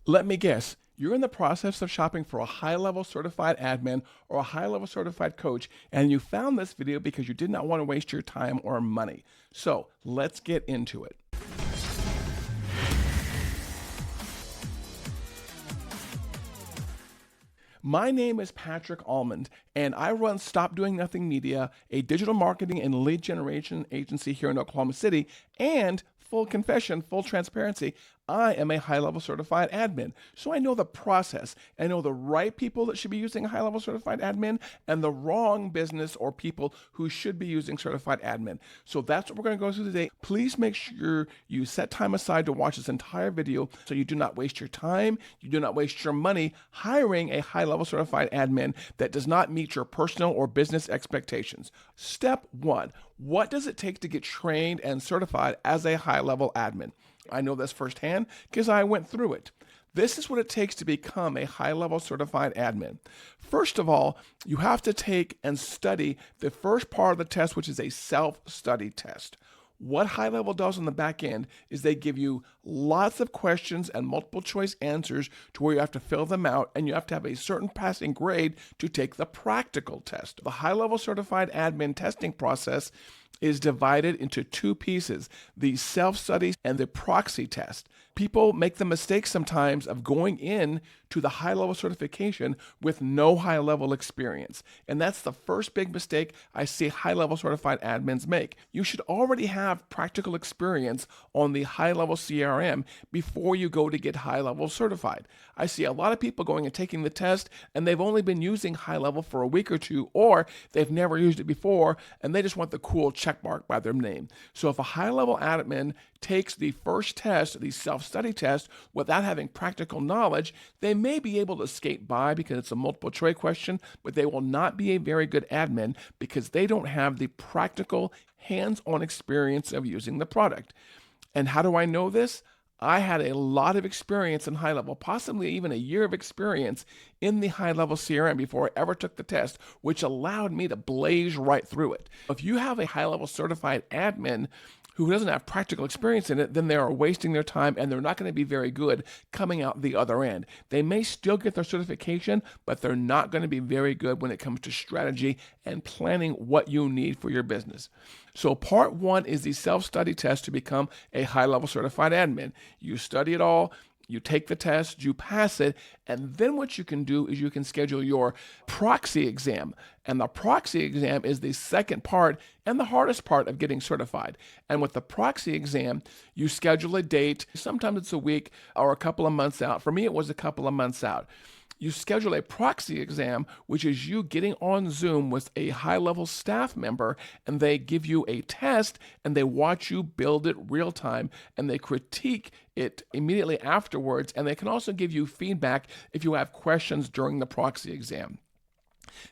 Let me guess, you're in the process of shopping for a high-level certified admin or a high-level certified coach, and you found this video because you did not want to waste your time or money. So let's get into it. My name is Patrick Almond, and I run Stop Doing Nothing Media, a digital marketing and lead generation agency here in Oklahoma City, and full confession, full transparency, I am a high-level certified admin. So I know the process. I know the right people that should be using a high-level certified admin and the wrong business or people who should be using certified admin. So that's what we're going to go through today. Please make sure you set time aside to watch this entire video so you do not waste your time, you do not waste your money hiring a high-level certified admin that does not meet your personal or business expectations. Step one, what does it take to get trained and certified as a high-level admin? I know this firsthand because I went through it. This is what it takes to become a high-level certified admin. First of all, you have to take and study the first part of the test, which is a self-study test. What Highlevel does on the back end is they give you lots of questions and multiple choice answers to where you have to fill them out, and you have to have a certain passing grade to take the practical test. The high-level certified admin testing process is divided into two pieces, the self-study and the proxy test. People make the mistake sometimes of going in to the high-level certification with no high-level experience. And that's the first big mistake I see high-level certified admins make. You should already have practical experience on the high-level CRM before you go to get high-level certified. I see a lot of people going and taking the test, and they've only been using high-level for a week or two, or they've never used it before, and they just want the cool check mark by their name. So if a high-level admin takes the first test, the self-study test, without having practical knowledge, they may be able to skate by because it's a multiple choice question, but they will not be a very good admin because they don't have the practical hands-on experience of using the product. And how do I know this? I had a lot of experience in high-level, possibly even a year of experience in the high-level CRM before I ever took the test, which allowed me to blaze right through it. If you have a high-level certified admin who doesn't have practical experience in it, then they are wasting their time and they're not going to be very good coming out the other end. They may still get their certification, but they're not going to be very good when it comes to strategy and planning what you need for your business. So part one is the self-study test to become a high-level certified admin. You study it all, you take the test, you pass it, and then what you can do is you can schedule your proxy exam. And the proxy exam is the second part and the hardest part of getting certified. And with the proxy exam, you schedule a date. Sometimes it's a week or a couple of months out. For me, it was a couple of months out. You schedule a proxy exam, which is you getting on Zoom with a high-level staff member, and they give you a test, and they watch you build it real time, and they critique it immediately afterwards, and they can also give you feedback if you have questions during the proxy exam.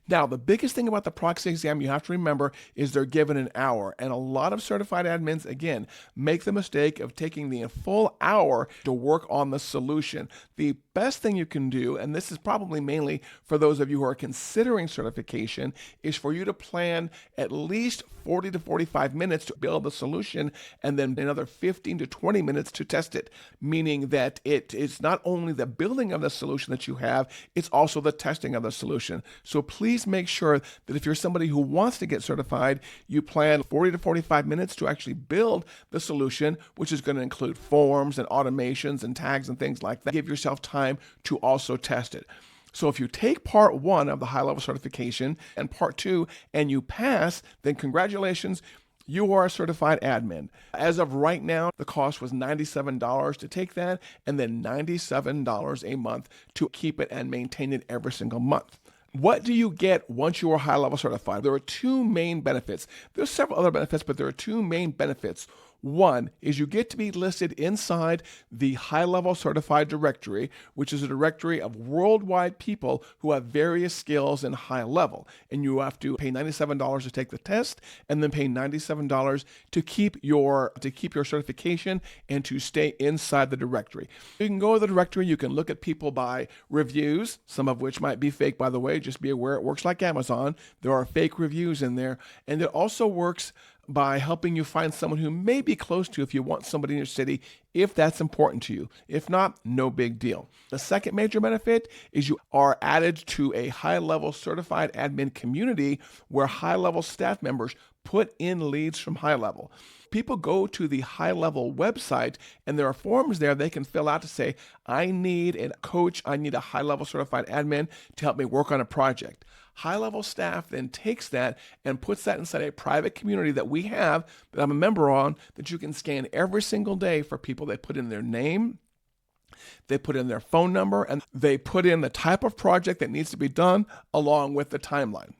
Now, the biggest thing about the proxy exam you have to remember is they're given an hour. And a lot of certified admins, again, make the mistake of taking the full hour to work on the solution. The best thing you can do, and this is probably mainly for those of you who are considering certification, is for you to plan at least 40 to 45 minutes to build the solution and then another 15 to 20 minutes to test it, meaning that it's not only the building of the solution that you have, it's also the testing of the solution. So please make sure that if you're somebody who wants to get certified, you plan 40 to 45 minutes to actually build the solution, which is going to include forms and automations and tags and things like that. Give yourself time to also test it. So if you take part one of the high-level certification and part two and you pass, then congratulations, you are a certified admin. As of right now, the cost was $97 to take that and then $97 a month to keep it and maintain it every single month. What do you get once you are high-level certified? There are two main benefits. There's several other benefits, but there are two main benefits. One is you get to be listed inside the high-level certified directory, which is a directory of worldwide people who have various skills in high level. And you have to pay $97 to take the test and then pay $97 to keep your certification and to stay inside the directory. You can go to the directory, you can look at people by reviews, some of which might be fake, by the way. Just be aware it works like Amazon. There are fake reviews in there. And it also works by helping you find someone who may be close to you if you want somebody in your city, if that's important to you. If not, no big deal. The second major benefit is you are added to a high-level certified admin community where high-level staff members put in leads from Highlevel. People go to the Highlevel website and there are forms there they can fill out to say, I need a coach, I need a high-level certified admin to help me work on a project. High-level staff then takes that and puts that inside a private community that we have, that I'm a member on, that you can scan every single day for people. They put in their name, they put in their phone number, and they put in the type of project that needs to be done along with the timeline.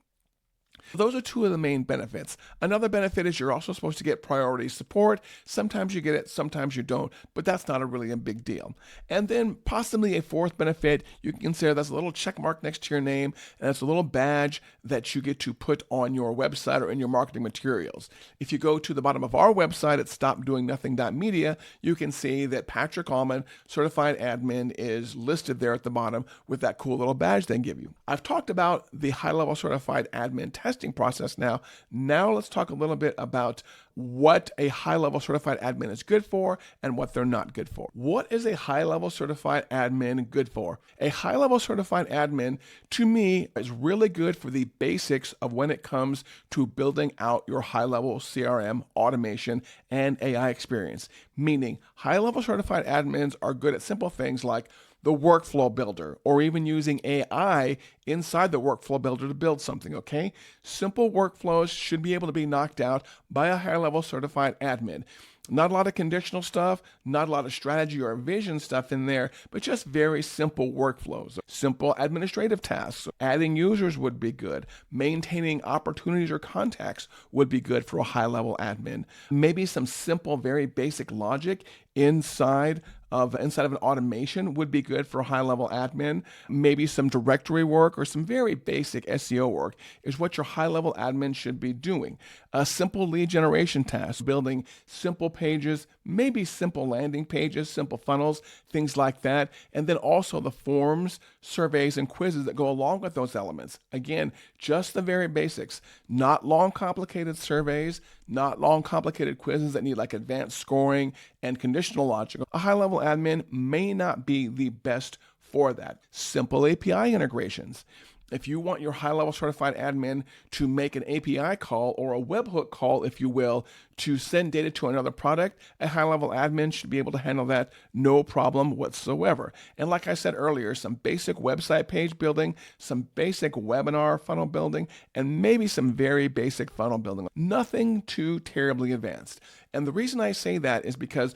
Those are two of the main benefits. Another benefit is you're also supposed to get priority support. Sometimes you get it, sometimes you don't, but that's not really a big deal. And then possibly a fourth benefit, you can consider that's a little check mark next to your name, and it's a little badge that you get to put on your website or in your marketing materials. If you go to the bottom of our website at stopdoingnothing.media, you can see that Patrick Almond, certified admin, is listed there at the bottom with that cool little badge they give you. I've talked about the high-level certified admin testing process now. Now let's talk a little bit about what a high-level certified admin is good for and what they're not good for. What is a high-level certified admin good for? A high-level certified admin, to me, is really good for the basics of when it comes to building out your high-level CRM, automation, and AI experience. Meaning, high-level certified admins are good at simple things like the workflow builder, or even using AI inside the workflow builder to build something, okay? Simple workflows should be able to be knocked out by a high-level certified admin. Not a lot of conditional stuff, not a lot of strategy or vision stuff in there, but just very simple workflows. Simple administrative tasks. Adding users would be good. Maintaining opportunities or contacts would be good for a high-level admin. Maybe some simple, very basic logic inside of an automation would be good for a high-level admin. Maybe some directory work or some very basic SEO work is what your high-level admin should be doing. A simple lead generation task, building simple pages, maybe simple landing pages, simple funnels, things like that. And then also the forms, surveys, and quizzes that go along with those elements. Again, just the very basics, not long, complicated surveys, not long, complicated quizzes that need like advanced scoring and conditional logic. A high-level admin may not be the best for that. Simple API integrations. If you want your high-level certified admin to make an API call or a webhook call, if you will, to send data to another product, a high-level admin should be able to handle that no problem whatsoever. And like I said earlier, some basic website page building, some basic webinar funnel building, and maybe some very basic funnel building. Nothing too terribly advanced. And the reason I say that is because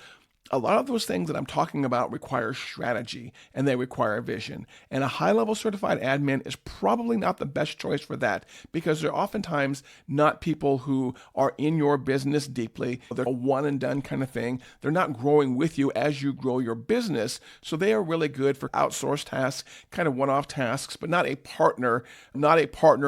a lot of those things that I'm talking about require strategy and they require vision. And a high-level certified admin is probably not the best choice for that because they're oftentimes not people who are in your business deeply. They're a one-and-done kind of thing. They're not growing with you as you grow your business. So they are really good for outsourced tasks, kind of one-off tasks, but not a partner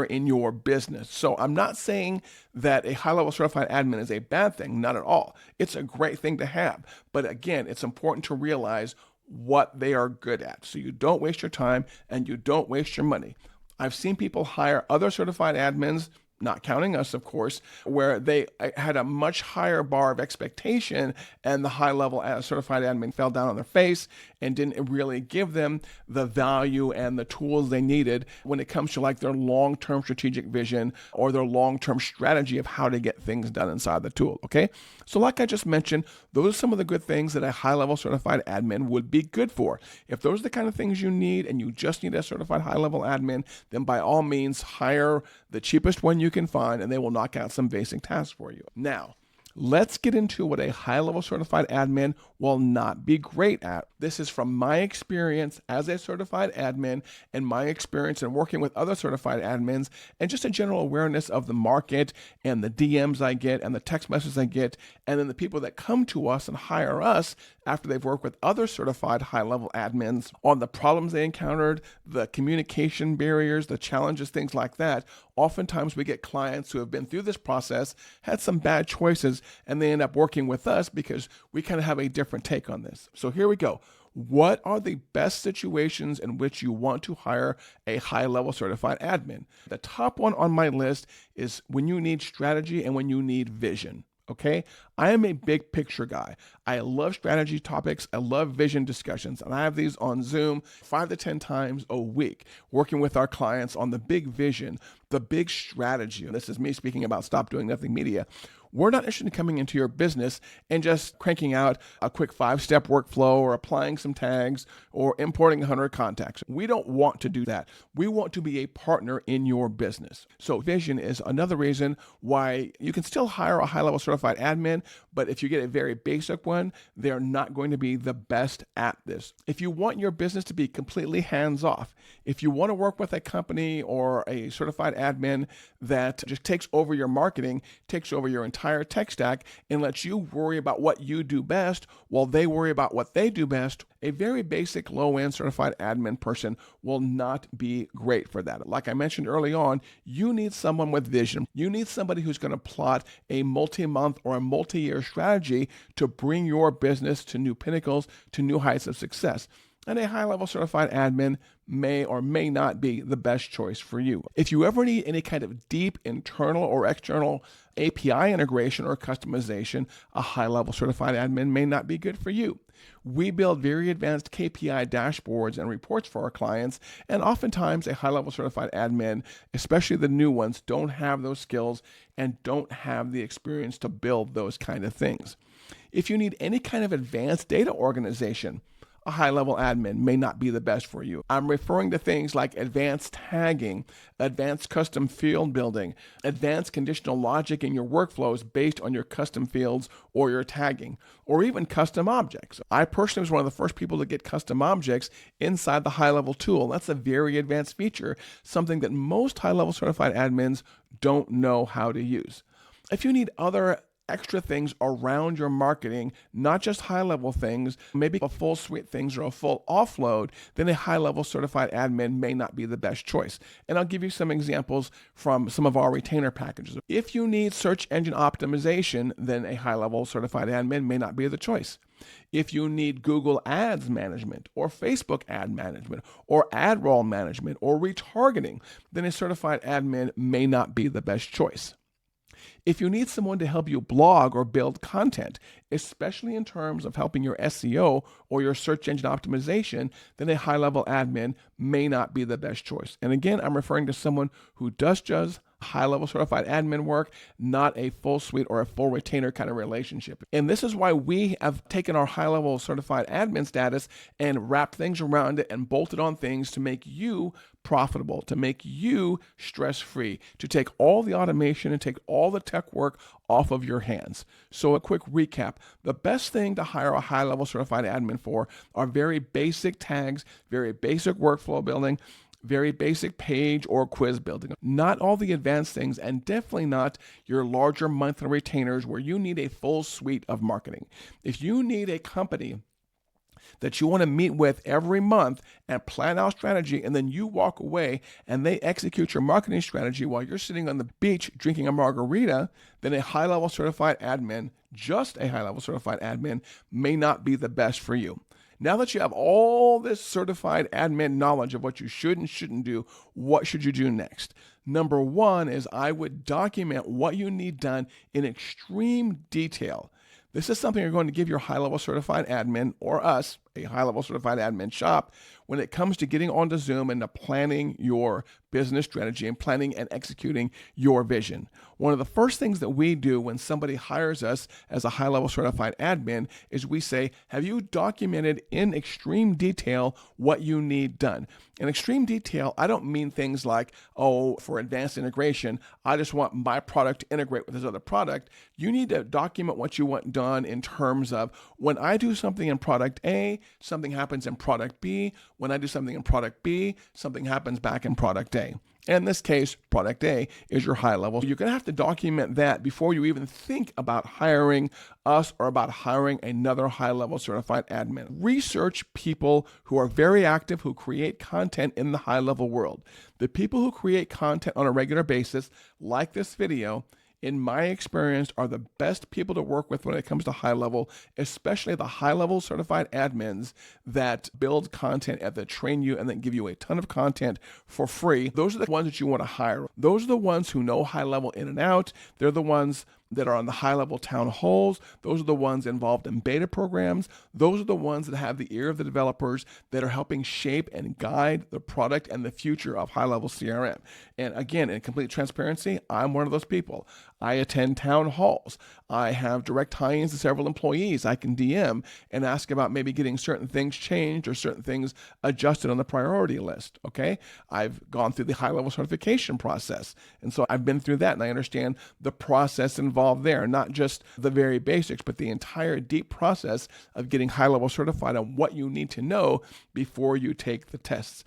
in your business. So I'm not saying that a high-level certified admin is a bad thing, not at all. It's a great thing to have. But again, it's important to realize what they are good at so you don't waste your time and you don't waste your money. I've seen people hire other certified admins, not counting us, of course, where they had a much higher bar of expectation and the high-level certified admin fell down on their face and didn't really give them the value and the tools they needed when it comes to like their long-term strategic vision or their long-term strategy of how to get things done inside the tool, okay? So like I just mentioned, those are some of the good things that a high-level certified admin would be good for. If those are the kind of things you need and you just need a certified high-level admin, then by all means hire the cheapest one you can find and they will knock out some basic tasks for you. Now, let's get into what a high-level certified admin will not be great at. This is from my experience as a certified admin and my experience in working with other certified admins and just a general awareness of the market and the DMs I get and the text messages I get and then the people that come to us and hire us after they've worked with other certified high-level admins on the problems they encountered, the communication barriers, the challenges, things like that. Oftentimes we get clients who have been through this process, had some bad choices, and they end up working with us because we kind of have a different take on this. So here we go. What are the best situations in which you want to hire a high-level certified admin? The top one on my list is when you need strategy and when you need vision. Okay, I am a big picture guy. I love strategy topics. I love vision discussions. And I have these on Zoom 5 to 10 times a week, working with our clients on the big vision, the big strategy. And this is me speaking about Stop Doing Nothing Media. We're not interested in coming into your business and just cranking out a quick 5-step workflow or applying some tags or importing 100 contacts. We don't want to do that. We want to be a partner in your business. So vision is another reason why you can still hire a high-level certified admin, but if you get a very basic one, they're not going to be the best at this. If you want your business to be completely hands-off, if you want to work with a company or a certified admin that just takes over your marketing, takes over your entire tech stack, and lets you worry about what you do best while they worry about what they do best, a very basic low-end certified admin person will not be great for that. Like I mentioned early on, you need someone with vision. You need somebody who's going to plot a multi-month or a multi-year strategy to bring your business to new pinnacles, to new heights of success. And a high-level certified admin may or may not be the best choice for you. If you ever need any kind of deep internal or external API integration or customization, a high-level certified admin may not be good for you. We build very advanced KPI dashboards and reports for our clients, and oftentimes a high-level certified admin, especially the new ones, don't have those skills and don't have the experience to build those kind of things. If you need any kind of advanced data organization, a high-level admin may not be the best for you. I'm referring to things like advanced tagging, advanced custom field building, advanced conditional logic in your workflows based on your custom fields or your tagging, or even custom objects. I personally was one of the first people to get custom objects inside the high-level tool. That's a very advanced feature, something that most high-level certified admins don't know how to use. If you need other extra things around your marketing, not just high-level things, maybe a full suite things or a full offload, then a high-level certified admin may not be the best choice. And I'll give you some examples from some of our retainer packages. If you need search engine optimization, then a high-level certified admin may not be the choice. If you need Google Ads management or Facebook ad management or ad roll management or retargeting, then a certified admin may not be the best choice. If you need someone to help you blog or build content, especially in terms of helping your SEO or your search engine optimization, then a high-level admin may not be the best choice. And again, I'm referring to someone who does high-level certified admin work, not a full suite or a full retainer kind of relationship. And this is why we have taken our high-level certified admin status and wrapped things around it and bolted on things to make you profitable, to make you stress-free, to take all the automation and take all the tech work off of your hands. So a quick recap. The best thing to hire a high-level certified admin for are very basic tags, very basic workflow building, very basic page or quiz building. Not all the advanced things, and definitely not your larger monthly retainers where you need a full suite of marketing. If you need a company that you want to meet with every month and plan out strategy, and then you walk away and they execute your marketing strategy while you're sitting on the beach drinking a margarita, then a high-level certified admin, just a high-level certified admin, may not be the best for you. Now that you have all this certified admin knowledge of what you should and shouldn't do, what should you do next? Number one is I would document what you need done in extreme detail. This is something you're going to give your high-level certified admin or us, a high-level certified admin shop, when it comes to getting onto Zoom and to planning your business strategy and planning and executing your vision. One of the first things that we do when somebody hires us as a high-level certified admin is we say, have you documented in extreme detail what you need done? In extreme detail, I don't mean things like, oh, for advanced integration, I just want my product to integrate with this other product. You need to document what you want done in terms of when I do something in product A, something happens in product B. When I do something in product B, something happens back in product A. And in this case, product A is your high level. You're going to have to document that before you even think about hiring us or about hiring another high-level certified admin. Research people who are very active, who create content in the high-level world. The people who create content on a regular basis, like this video, in my experience, are the best people to work with when it comes to high level, especially the high level certified admins that build content and that train you and then give you a ton of content for free. Those are the ones that you want to hire. Those are the ones who know high level in and out. They're the ones that are on the high level town halls. Those are the ones involved in beta programs. Those are the ones that have the ear of the developers that are helping shape and guide the product and the future of high level CRM. And again, in complete transparency, I'm one of those people. I attend town halls. I have direct tie-ins to several employees I can DM and ask about maybe getting certain things changed or certain things adjusted on the priority list, okay? I've gone through the high-level certification process, and so I've been through that, and I understand the process involved there, not just the very basics, but the entire deep process of getting high-level certified on what you need to know before you take the tests.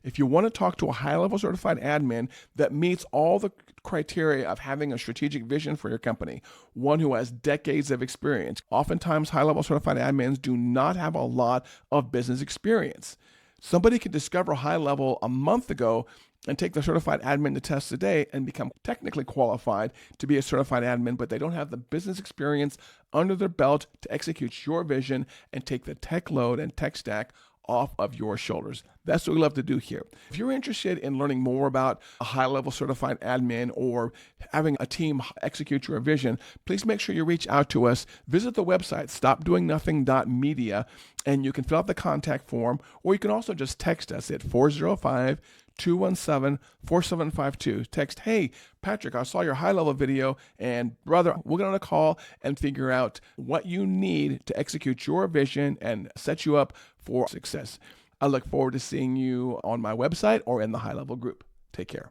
If you want to talk to a high-level certified admin that meets all the criteria of having a strategic vision for your company, one who has decades of experience, oftentimes high-level certified admins do not have a lot of business experience. Somebody could discover high-level a month ago and take the certified admin to test today and become technically qualified to be a certified admin, but they don't have the business experience under their belt to execute your vision and take the tech load and tech stack off of your shoulders. That's what we love to do here. If you're interested in learning more about a high-level certified admin or having a team execute your vision, please make sure you reach out to us. Visit the website, stopdoingnothing.media, and you can fill out the contact form, or you can also just text us at 405-217-4752. Text, hey, Patrick, I saw your high-level video, and brother, we'll get on a call and figure out what you need to execute your vision and set you up for success. I look forward to seeing you on my website or in the high-level group. Take care.